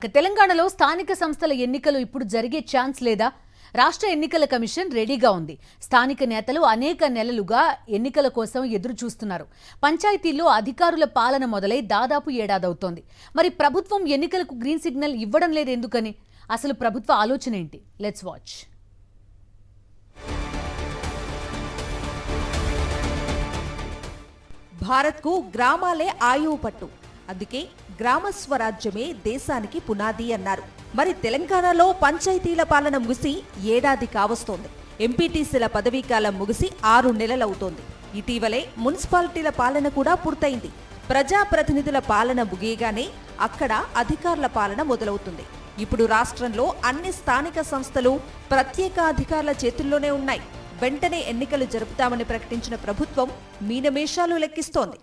తెలంగాణలో స్థానిక సంస్థల ఎన్నికలు ఇప్పుడు జరిగే ఛాన్స్ లేదా? రాష్ట్ర ఎన్నికల కమిషన్ రెడీగా ఉంది. స్థానిక నేతలు అనేక నెలలుగా ఎన్నికల కోసం ఎదురు చూస్తున్నారు. పంచాయతీల్లో అధికారుల పాలన మొదలై దాదాపు ఏడాదవుతోంది. మరి ప్రభుత్వం ఎన్నికలకు గ్రీన్ సిగ్నల్ ఇవ్వడం లేదు ఎందుకని? అసలు ప్రభుత్వ ఆలోచన ఏంటి? Let's watch. భారత్కు గ్రామాలే ఆయువు పట్టు. అందుకే గ్రామ స్వరాజ్యమే దేశానికి పునాది అన్నారు. మరి తెలంగాణలో పంచాయతీల పాలన ముగిసి ఏడాది కావస్తోంది. ఎంపీటీసీల పదవీకాలం ముగిసి 6 నెలలవుతోంది. ఇటీవలే మున్సిపాలిటీల పాలన కూడా పూర్తయింది. ప్రజాప్రతినిధుల పాలన ముగియగానే అక్కడ అధికారుల పాలన మొదలవుతుంది. ఇప్పుడు రాష్ట్రంలో అన్ని స్థానిక సంస్థలు ప్రత్యేక అధికారుల చేతుల్లోనే ఉన్నాయి. వెంటనే ఎన్నికలు జరుపుతామని ప్రకటించిన ప్రభుత్వం మీనమేషాలు లెక్కిస్తోంది.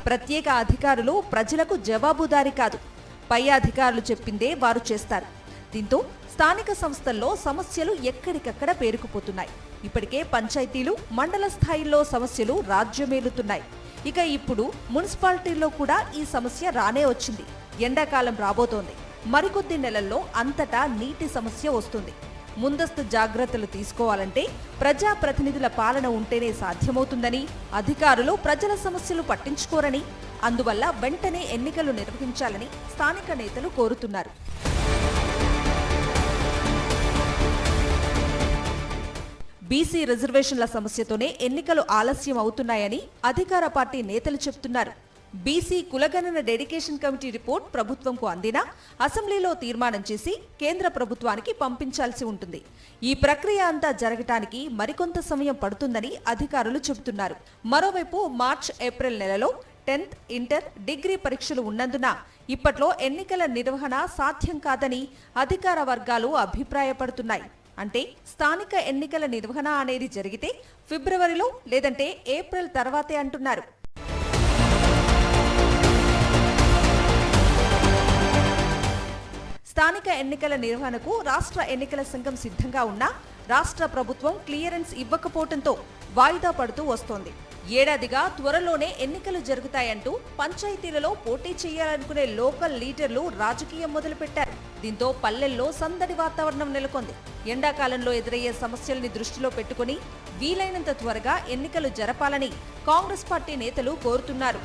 ప్రత్యేక అధికారులు ప్రజలకు జవాబుదారీ కాదు, పై అధికారులు చెప్పిందే వారు చేస్తారు. దీంతో స్థానిక సంస్థల్లో సమస్యలు ఎక్కడికక్కడ పేరుకుపోతున్నాయి. ఇప్పటికే పంచాయతీలు, మండల స్థాయిల్లో సమస్యలు రాజ్యమేలుతున్నాయి. ఇక ఇప్పుడు మున్సిపాలిటీల్లో కూడా ఈ సమస్య రానే వచ్చింది. ఎండాకాలం రాబోతోంది. మరికొద్ది నెలల్లో అంతటా నీటి సమస్య వస్తుంది. ముందస్తు జాగ్రత్తలు తీసుకోవాలంటే ప్రజాప్రతినిధుల పాలన ఉంటేనే సాధ్యమవుతుందని, అధికారులు ప్రజల సమస్యలు పట్టించుకోరని, అందువల్ల వెంటనే ఎన్నికలు నిర్వహించాలని స్థానిక నేతలు కోరుతున్నారు. బీసీ రిజర్వేషన్ల సమస్యతోనే ఎన్నికలు ఆలస్యం అవుతున్నాయని అధికార పార్టీ నేతలు చెబుతున్నారు. బీసీ కులగణన డెడికేషన్ కమిటీ రిపోర్ట్ ప్రభుత్వంకు అందినా అసెంబ్లీలో తీర్మానం చేసి కేంద్ర ప్రభుత్వానికి పంపించాల్సి ఉంటుంది. ఈ ప్రక్రియ అంతా జరగటానికి మరికొంత సమయం పడుతుందని అధికారులు చెబుతున్నారు. మరోవైపు మార్చ్, ఏప్రిల్ నెలలో 10th, ఇంటర్, డిగ్రీ పరీక్షలు ఉన్నందున ఇప్పట్లో ఎన్నికల నిర్వహణ సాధ్యం కాదని అధికార వర్గాలు అభిప్రాయపడుతున్నాయి. అంటే స్థానిక ఎన్నికల నిర్వహణ అనేది జరిగితే ఫిబ్రవరిలో లేదంటే ఏప్రిల్ తర్వాతే అంటున్నారు. స్థానిక ఎన్నికల నిర్వహణకు రాష్ట్ర ఎన్నికల సంఘం సిద్ధంగా ఉన్నా రాష్ట్ర ప్రభుత్వం క్లియరెన్స్ ఇవ్వకపోవడంతో వాయిదా పడుతూ వస్తోంది. ఏడాదిగా త్వరలోనే ఎన్నికలు జరుగుతాయంటూ పంచాయతీలలో పోటీ చేయాలనుకునే లోకల్ లీడర్లు రాజకీయం మొదలుపెట్టారు. దీంతో పల్లెల్లో సందడి వాతావరణం నెలకొంది. ఎండాకాలంలో ఎదురయ్యే సమస్యల్ని దృష్టిలో పెట్టుకుని వీలైనంత త్వరగా ఎన్నికలు జరపాలని కాంగ్రెస్ పార్టీ నేతలు కోరుతున్నారు.